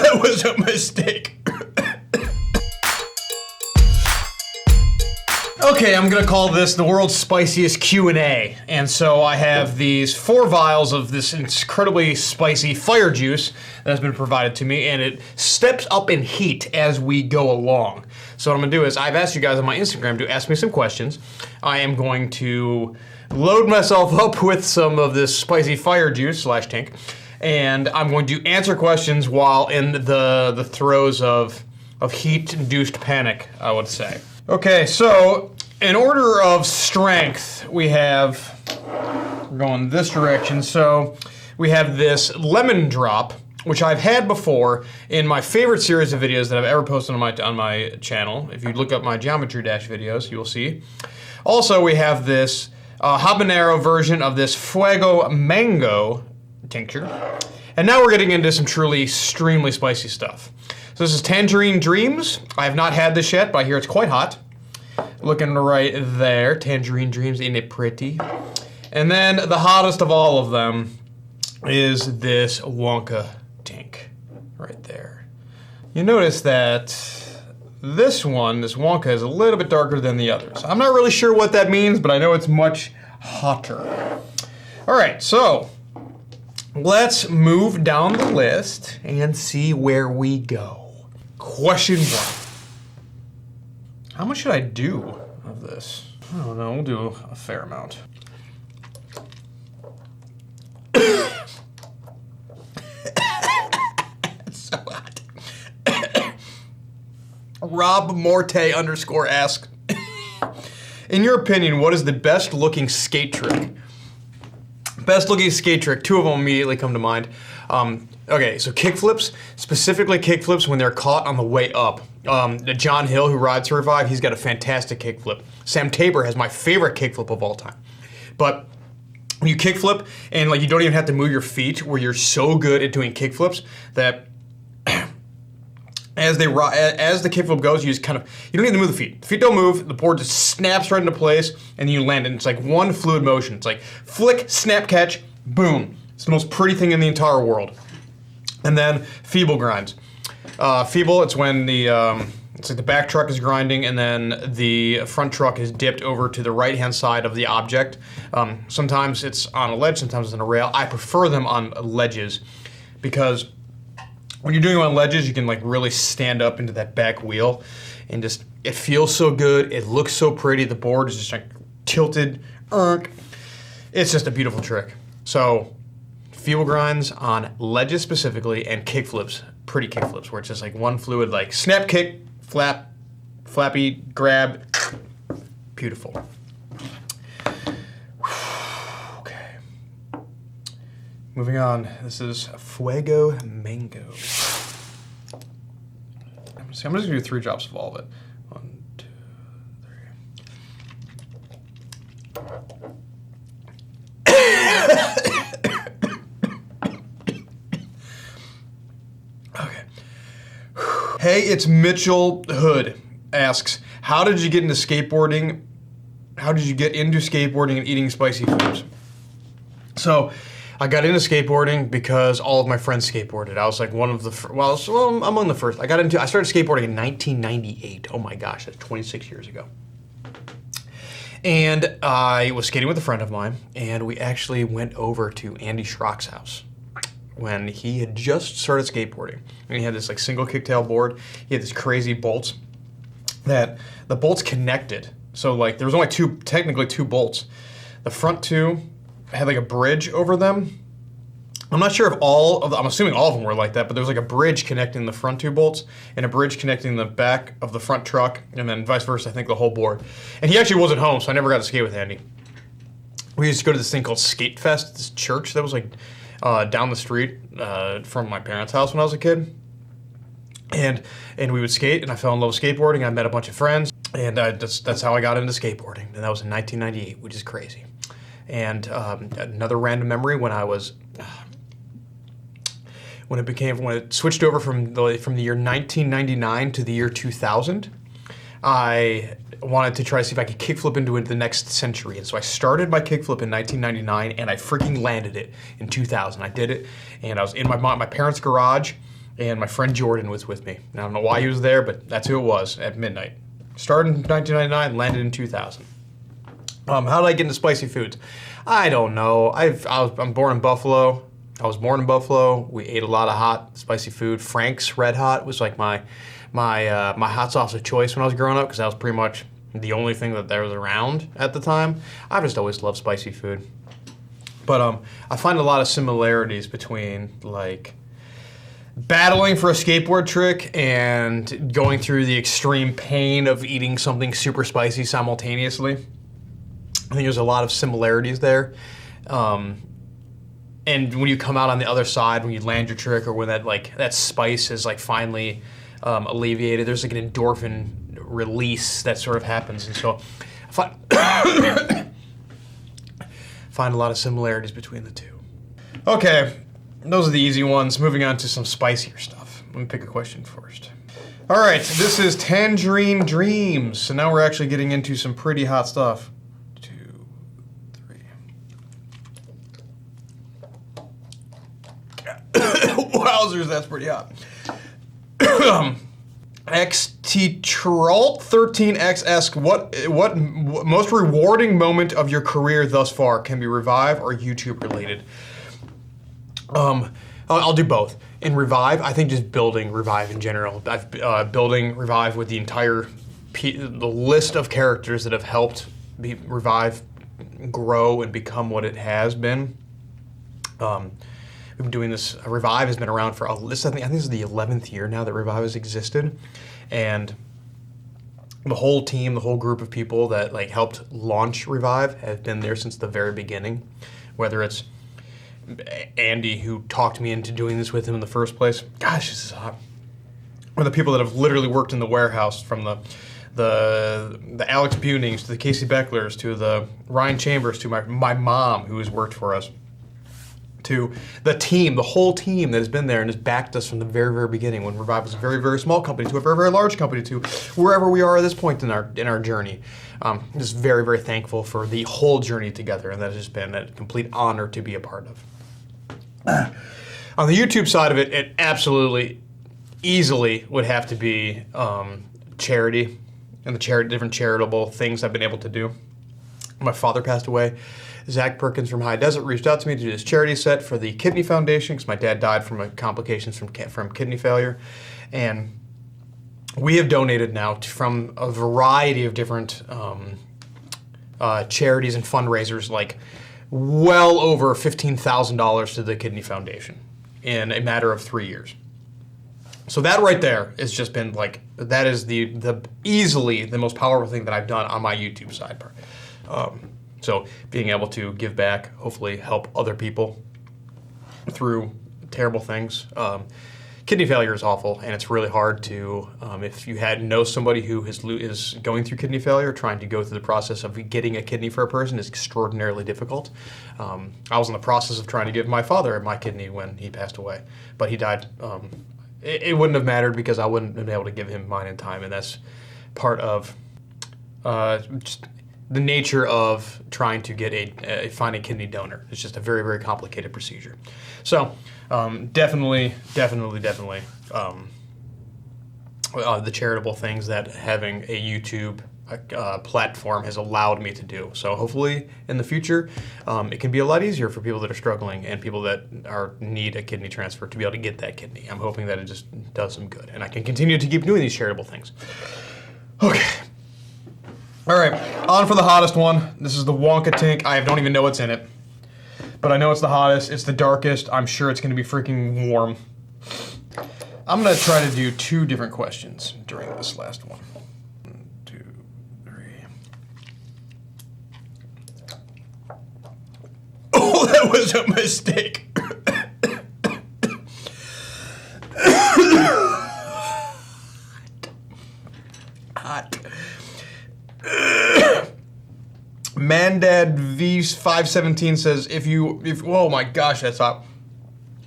That was a mistake. Okay, I'm gonna call this the world's spiciest Q&A. And so I have these 4 vials of this incredibly spicy fire juice that has been provided to me, and it steps up in heat as we go along. So what I'm gonna do is, I've asked you guys on my Instagram to ask me some questions. I am going to load myself up with some of this spicy fire juice / tank, and I'm going to answer questions while in the throes of heat-induced panic, I would say. Okay, so in order of strength, we're going this direction. So we have this lemon drop, which I've had before in my favorite series of videos that I've ever posted on my channel. If you look up my Geometry Dash videos, you will see. Also, we have this habanero version of this Fuego Mango tincture. And now we're getting into some truly extremely spicy stuff. So this is Tangerine Dreams. I have not had this yet, but I hear it's quite hot. Looking right there, Tangerine Dreams, ain't it pretty? And then the hottest of all of them is this Wonka tank, right there. You notice that this Wonka, is a little bit darker than the others. I'm not really sure what that means, but I know it's much hotter. All right, so let's move down the list and see where we go. Question 1. How much should I do of this? I don't know, we'll do a fair amount. It's so hot. Rob Morte _ asks, in your opinion, what is the best looking skate trick? Best looking skate trick, 2 of them immediately come to mind. Okay, so kickflips, specifically kickflips when they're caught on the way up. John Hill, who rides Revive, he's got a fantastic kickflip. Sam Tabor has my favorite kickflip of all time. But when you kickflip and like you don't even have to move your feet, where you're so good at doing kickflips that as the kickflip goes, you just you don't need to move the feet. The feet don't move, the board just snaps right into place, and you land, and it's like one fluid motion. It's like flick, snap, catch, boom. It's the most pretty thing in the entire world. And then feeble grinds. Feeble, it's when it's like the back truck is grinding and then the front truck is dipped over to the right-hand side of the object. Sometimes it's on a ledge, sometimes it's on a rail. I prefer them on ledges because when you're doing it on ledges, you can like really stand up into that back wheel and just, it feels so good. It looks so pretty. The board is just like tilted. It's just a beautiful trick. So feeble grinds on ledges specifically, and kickflips, pretty kickflips, where it's just like one fluid, like snap, kick, flap, flappy, grab. Beautiful. Okay. Moving on. This is Fuego Mango. I'm just gonna do 3 drops of all of it. 1, 2, 3. Hey, it's Mitchell Hood asks, how did you get into skateboarding? How did you get into skateboarding and eating spicy foods? So, I got into skateboarding because all of my friends skateboarded. I was like one of the, among the first. I started skateboarding in 1998. Oh my gosh, that's 26 years ago. And I was skating with a friend of mine, and we actually went over to Andy Schrock's house when he had just started skateboarding. And he had this like single kicktail board. He had these crazy bolts that the bolts connected. So like there was only technically two bolts. The front 2 had like a bridge over them. I'm not sure if I'm assuming all of them were like that, but there was like a bridge connecting the front 2 bolts and a bridge connecting the back of the front truck, and then vice versa, I think the whole board. And he actually wasn't home, so I never got to skate with Andy. We used to go to this thing called Skate Fest, this church that was like down the street from my parents' house when I was a kid. And we would skate, and I fell in love with skateboarding. I met a bunch of friends, and that's how I got into skateboarding. And that was in 1998, which is crazy. And another random memory when I was, when it switched over from the year 1999 to the year 2000, I wanted to try to see if I could kickflip into the next century. And so I started my kickflip in 1999, and I freaking landed it in 2000. I did it, and I was in my parents' garage, and my friend Jordan was with me. I don't know why he was there, but that's who it was at midnight. Started in 1999, landed in 2000. How did I get into spicy foods? I don't know. I'm born in Buffalo. I was born in Buffalo. We ate a lot of hot, spicy food. Frank's Red Hot was like my hot sauce of choice when I was growing up, because that was pretty much the only thing that there was around at the time. I've just always loved spicy food. But I find a lot of similarities between like battling for a skateboard trick and going through the extreme pain of eating something super spicy simultaneously. I think there's a lot of similarities there. And when you come out on the other side, when you land your trick, or when that spice is like finally alleviated, there's like an endorphin release that sort of happens. And so I find a lot of similarities between the two. Okay, those are the easy ones. Moving on to some spicier stuff. Let me pick a question first. All right, this is Tangerine Dreams. So now we're actually getting into some pretty hot stuff. 2, 3. Wowzers, that's pretty hot. XT Trolt 13X asks, what most rewarding moment of your career thus far? Can be Revive or YouTube related. I'll do both. In Revive, I think just building Revive in general. I've building Revive with the entire the list of characters that have helped Revive grow and become what it has been. We've been doing this. Revive has been around for I think this is the 11th year now that Revive has existed, and the whole team, the whole group of people that like helped launch Revive have been there since the very beginning. Whether it's Andy, who talked me into doing this with him in the first place. Gosh, this is hot. Or the people that have literally worked in the warehouse, from the Alex Bunings to the Casey Becklers to the Ryan Chambers to my mom, who has worked for us, to the team, the whole team that has been there and has backed us from the very, very beginning, when Revive was a very, very small company to a very, very large company to wherever we are at this point in our journey. Just very, very thankful for the whole journey together, and that has just been a complete honor to be a part of. On the YouTube side of it, it absolutely, easily would have to be charity and the different charitable things I've been able to do. My father passed away. Zach Perkins from High Desert reached out to me to do this charity set for the Kidney Foundation, because my dad died from complications from kidney failure. And we have donated now from a variety of different charities and fundraisers, like well over $15,000 to the Kidney Foundation in a matter of 3 years. So that right there has just been like, that is the easily the most powerful thing that I've done on my YouTube side. So being able to give back, hopefully help other people through terrible things. Kidney failure is awful, and it's really hard to, if you know somebody who is going through kidney failure, trying to go through the process of getting a kidney for a person is extraordinarily difficult. I was in the process of trying to give my father my kidney when he passed away, but he died. It wouldn't have mattered because I wouldn't have been able to give him mine in time, and that's part of just the nature of trying to get find a kidney donor. It's just a very, very complicated procedure. So definitely the charitable things that having a YouTube platform has allowed me to do. So hopefully in the future, it can be a lot easier for people that are struggling and people that need a kidney transfer to be able to get that kidney. I'm hoping that it just does some good, and I can continue to keep doing these charitable things. Okay. All right, on for the hottest one. This is the Wonka Tank. I don't even know what's in it, but I know it's the hottest. It's the darkest. I'm sure it's going to be freaking warm. I'm going to try to do 2 different questions during this last one. 1, 2, 3. Oh, that was a mistake. Hot. Mandad V517 says, oh my gosh, that's hot.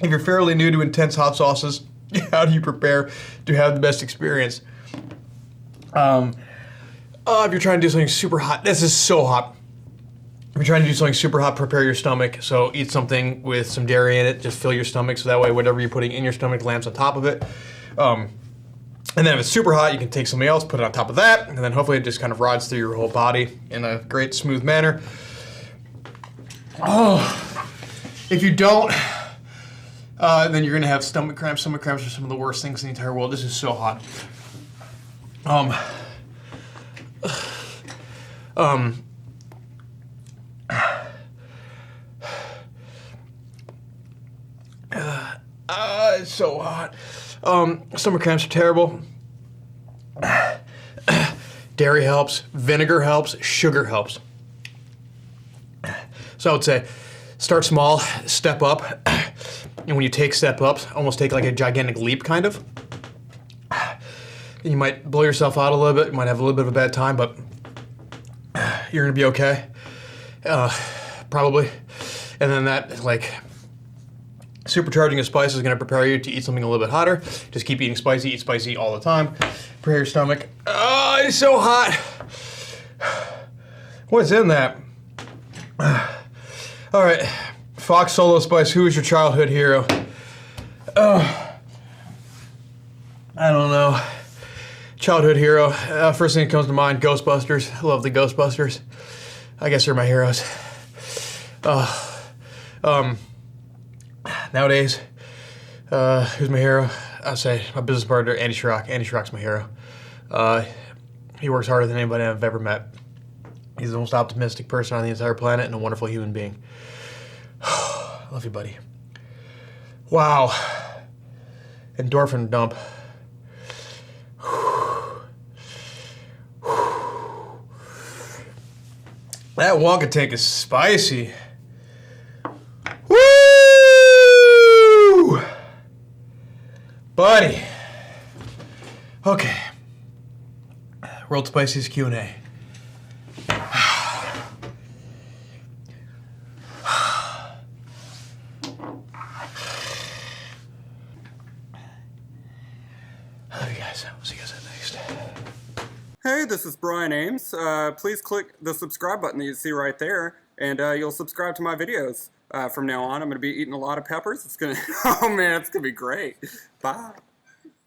If you're fairly new to intense hot sauces, how do you prepare to have the best experience? If you're trying to do something super hot, this is so hot. If you're trying to do something super hot, prepare your stomach. So eat something with some dairy in it. Just fill your stomach so that way whatever you're putting in your stomach lands on top of it. And then if it's super hot, you can take something else, put it on top of that, and then hopefully it just kind of rides through your whole body in a great, smooth manner. Oh, if you don't, then you're gonna have stomach cramps. Stomach cramps are some of the worst things in the entire world. This is so hot. It's so hot. Stomach cramps are terrible. Dairy helps, vinegar helps, sugar helps. So I would say start small, step up, and when you take step ups, almost take like a gigantic leap kind of. You might blow yourself out a little bit, you might have a little bit of a bad time, but you're gonna be okay, probably. And then that, like, supercharging of spice is going to prepare you to eat something a little bit hotter. Just keep eating spicy, eat spicy all the time. Prepare your stomach. Oh, it's so hot. What's in that? All right, Fox Solo Spice, who is your childhood hero? Oh, I don't know. Childhood hero. First thing that comes to mind, Ghostbusters. I love the Ghostbusters. I guess they're my heroes. Nowadays, who's my hero? I'd say my business partner, Andy Schrock. Andy Schrock's my hero. He works harder than anybody I've ever met. He's the most optimistic person on the entire planet and a wonderful human being. Love you, buddy. Wow. Endorphin dump. That Wonka tank is spicy. Woo! Buddy. Okay. World's Spiciest Q&A. I love you guys. We'll see you guys next. Hey, this is Brian Ames. Please click the subscribe button that you see right there, and you'll subscribe to my videos. From now on, I'm going to be eating a lot of peppers. It's going to, oh man, it's going to be great. Bye.